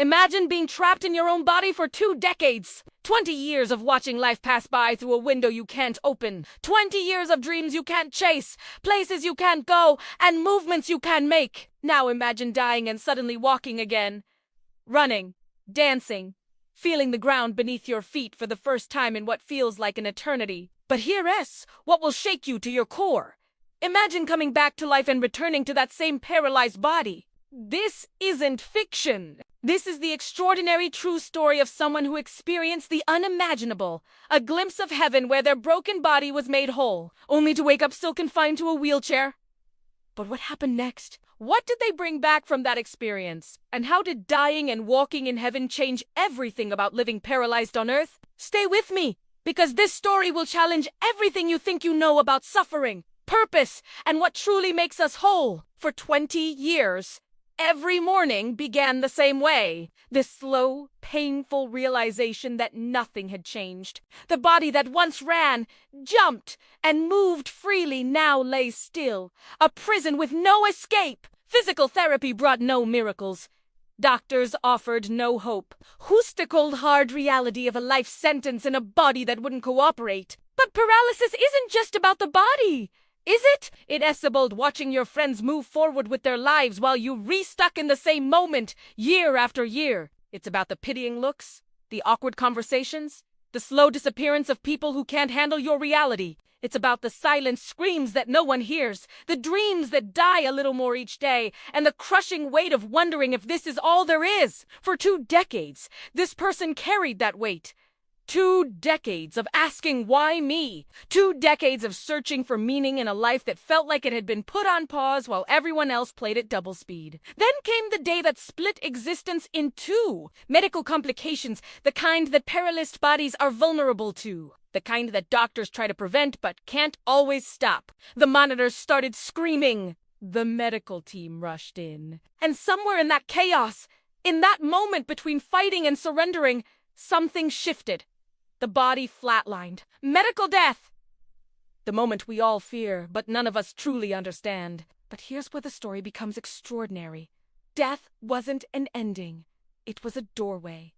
Imagine being trapped in your own body for 2 decades. 20 years of watching life pass by through a window you can't open. 20 years of dreams you can't chase, places you can't go, and movements you can't make. Now imagine dying and suddenly walking again. Running, dancing, feeling the ground beneath your feet for the first time in what feels like an eternity. But here's what will shake you to your core. Imagine coming back to life and returning to that same paralyzed body. This isn't fiction. This is the extraordinary true story of someone who experienced the unimaginable, a glimpse of heaven where their broken body was made whole, only to wake up still confined to a wheelchair. But what happened next? What did they bring back from that experience? And how did dying and walking in heaven change everything about living paralyzed on earth? Stay with me, because this story will challenge everything you think you know about suffering, purpose, and what truly makes us whole. For 20 years, every morning began the same way. This slow, painful realization that nothing had changed. The body that once ran, jumped, and moved freely now lay still. A prison with no escape. Physical therapy brought no miracles. Doctors offered no hope. Who's the cold, hard reality of a life sentence in a body that wouldn't cooperate? But paralysis isn't just about the body. Is it? It's about watching your friends move forward with their lives while you re-stuck in the same moment, year after year. It's about the pitying looks, the awkward conversations, the slow disappearance of people who can't handle your reality. It's about the silent screams that no one hears, the dreams that die a little more each day, and the crushing weight of wondering if this is all there is. For 2 decades, this person carried that weight. 2 decades of asking why me. 2 decades of searching for meaning in a life that felt like it had been put on pause while everyone else played at double speed. Then came the day that split existence in 2. Medical complications, the kind that paralyzed bodies are vulnerable to. The kind that doctors try to prevent but can't always stop. The monitors started screaming. The medical team rushed in. And somewhere in that chaos, in that moment between fighting and surrendering, something shifted. The body flatlined. Medical death! The moment we all fear, but none of us truly understand. But here's where the story becomes extraordinary. Death wasn't an ending. It was a doorway.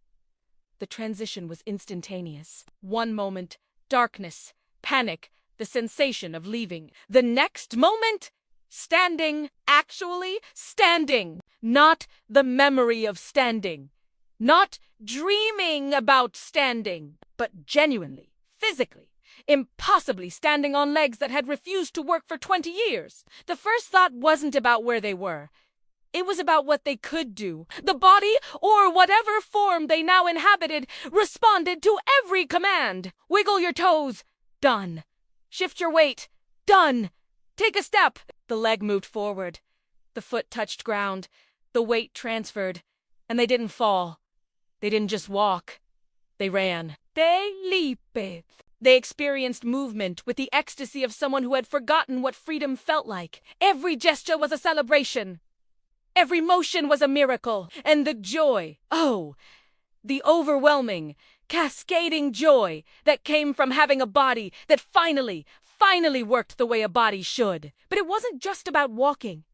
The transition was instantaneous. One moment, darkness, panic, the sensation of leaving. The next moment, standing, actually standing. Not the memory of standing. Not dreaming about standing, but genuinely, physically, impossibly standing on legs that had refused to work for 20 years. The first thought wasn't about where they were. It was about what they could do. The body, or whatever form they now inhabited, responded to every command. Wiggle your toes. Done. Shift your weight. Done. Take a step. The leg moved forward. The foot touched ground. The weight transferred. And they didn't fall. They didn't just walk. They ran. They leaped. They experienced movement with the ecstasy of someone who had forgotten what freedom felt like. Every gesture was a celebration. Every motion was a miracle. And the joy, the overwhelming, cascading joy that came from having a body that finally worked the way a body should. But it wasn't just about walking.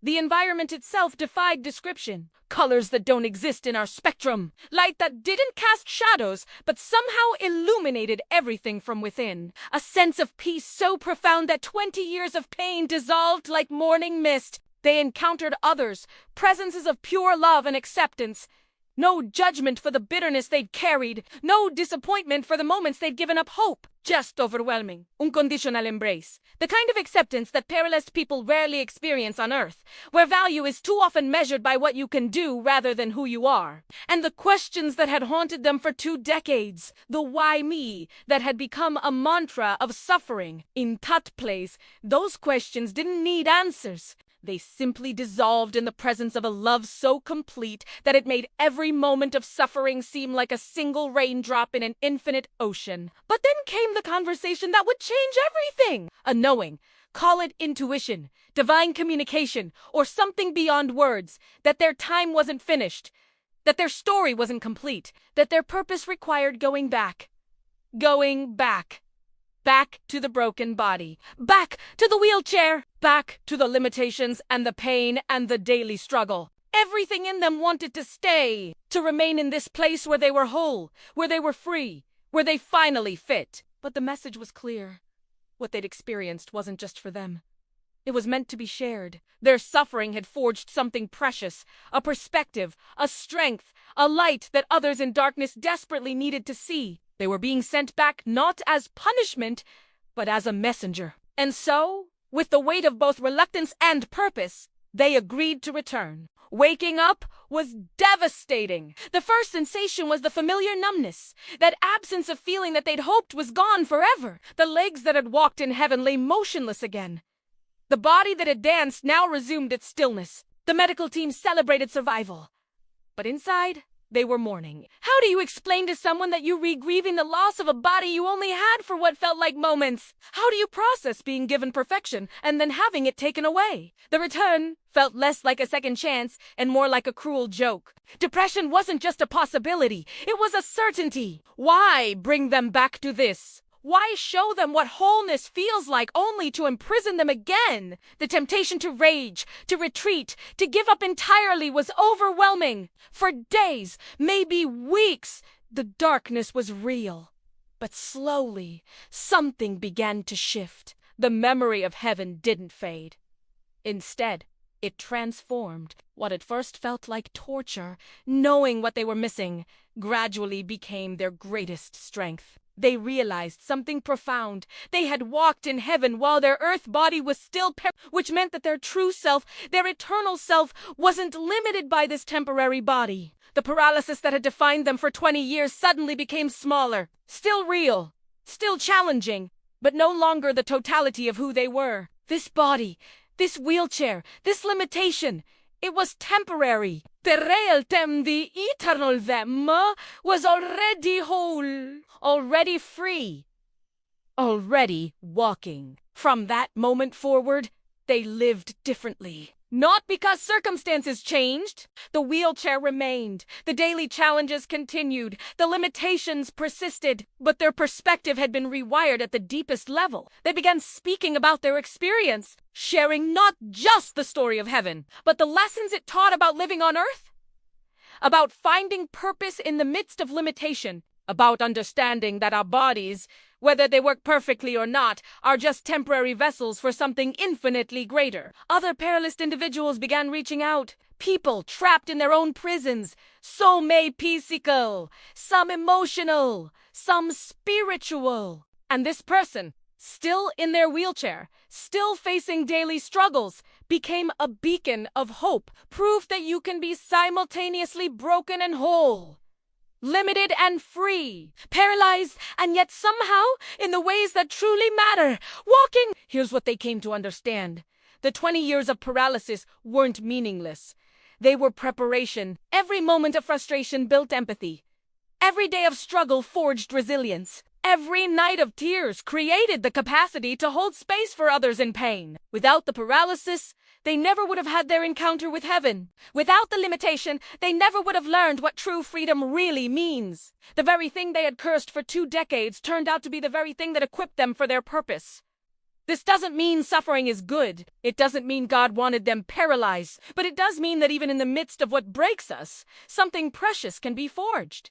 The environment itself defied description. Colors that don't exist in our spectrum. Light that didn't cast shadows, but somehow illuminated everything from within. A sense of peace so profound that 20 years of pain dissolved like morning mist. They encountered others, presences of pure love and acceptance. No judgment for the bitterness they'd carried. No disappointment for the moments they'd given up hope. Just overwhelming, unconditional embrace. The kind of acceptance that paralyzed people rarely experience on Earth, where value is too often measured by what you can do rather than who you are. And the questions that had haunted them for 2 decades, the why me that had become a mantra of suffering. In that place, those questions didn't need answers. They simply dissolved in the presence of a love so complete that it made every moment of suffering seem like a single raindrop in an infinite ocean. But then came the conversation that would change everything. A knowing, call it intuition, divine communication, or something beyond words, that their time wasn't finished, that their story wasn't complete, that their purpose required going back. Going back. Back to the broken body. Back to the wheelchair. Back to the limitations and the pain and the daily struggle. Everything in them wanted to stay, to remain in this place where they were whole, where they were free, where they finally fit. But the message was clear. What they'd experienced wasn't just for them. It was meant to be shared. Their suffering had forged something precious, a perspective, a strength, a light that others in darkness desperately needed to see. They were being sent back not as punishment, but as a messenger. And so, with the weight of both reluctance and purpose, they agreed to return. Waking up was devastating. The first sensation was the familiar numbness, that absence of feeling that they'd hoped was gone forever. The legs that had walked in heaven lay motionless again. The body that had danced now resumed its stillness. The medical team celebrated survival. But inside, they were mourning. How do you explain to someone that you re-grieving the loss of a body you only had for what felt like moments? How do you process being given perfection and then having it taken away? The return felt less like a second chance and more like a cruel joke. Depression wasn't just a possibility, it was a certainty. Why bring them back to this? Why show them what wholeness feels like only to imprison them again? The temptation to rage, to retreat, to give up entirely was overwhelming. For days, maybe weeks, the darkness was real. But slowly, something began to shift. The memory of heaven didn't fade. Instead, it transformed. What at first felt like torture, knowing what they were missing, gradually became their greatest strength. They realized something profound. They had walked in heaven while their earth body was still which meant that their true self, their eternal self, wasn't limited by this temporary body. The paralysis that had defined them for 20 years suddenly became smaller, still real, still challenging, but no longer the totality of who they were. This body, this wheelchair, this limitation, it was temporary. The real them, the eternal them, was already whole, already free, already walking. From that moment forward, they lived differently. Not because circumstances changed. The wheelchair remained. The daily challenges continued. The limitations persisted. But their perspective had been rewired at the deepest level. They began speaking about their experience, sharing not just the story of heaven, but the lessons it taught about living on earth, about finding purpose in the midst of limitation, about understanding that our bodies, whether they work perfectly or not, are just temporary vessels for something infinitely greater. Other paralyzed individuals began reaching out. People trapped in their own prisons, some physical, some emotional, some spiritual. And this person, still in their wheelchair, still facing daily struggles, became a beacon of hope, proof that you can be simultaneously broken and whole, limited and free, paralyzed and yet somehow in the ways that truly matter, walking. Here's what they came to understand. The 20 years of paralysis weren't meaningless. They were preparation. Every moment of frustration built empathy. Every day of struggle forged resilience. Every night of tears created the capacity to hold space for others in pain. Without the paralysis, they never would have had their encounter with heaven. Without the limitation, they never would have learned what true freedom really means. The very thing they had cursed for 2 decades turned out to be the very thing that equipped them for their purpose. This doesn't mean suffering is good. It doesn't mean God wanted them paralyzed. But it does mean that even in the midst of what breaks us, something precious can be forged.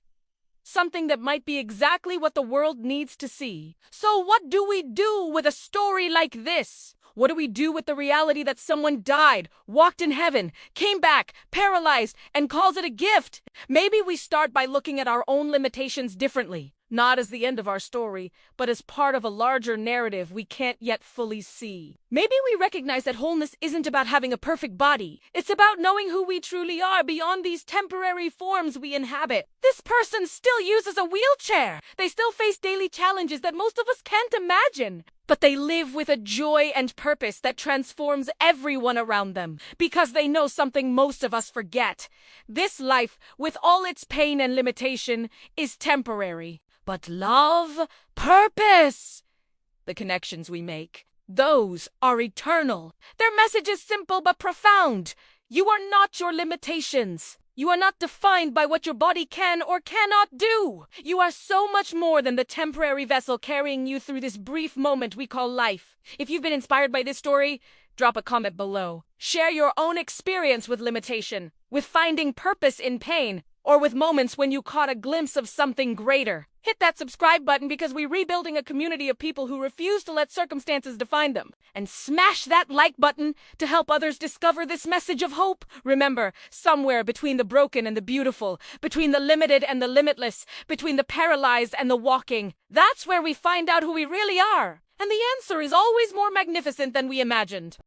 Something that might be exactly what the world needs to see. So what do we do with a story like this? What do we do with the reality that someone died, walked in heaven, came back, paralyzed, and calls it a gift? Maybe we start by looking at our own limitations differently. Not as the end of our story, but as part of a larger narrative we can't yet fully see. Maybe we recognize that wholeness isn't about having a perfect body. It's about knowing who we truly are beyond these temporary forms we inhabit. This person still uses a wheelchair. They still face daily challenges that most of us can't imagine. But they live with a joy and purpose that transforms everyone around them, because they know something most of us forget. This life, with all its pain and limitation, is temporary. But love, purpose, the connections we make, those are eternal. Their message is simple but profound. You are not your limitations. You are not defined by what your body can or cannot do. You are so much more than the temporary vessel carrying you through this brief moment we call life. If you've been inspired by this story, Drop a comment below. Share your own experience with limitation, with finding purpose in pain, or with moments when you caught a glimpse of something greater. Hit that subscribe button because we're rebuilding a community of people who refuse to let circumstances define them. And smash that like button to help others discover this message of hope. Remember, somewhere between the broken and the beautiful, between the limited and the limitless, between the paralyzed and the walking, that's where we find out who we really are. And the answer is always more magnificent than we imagined.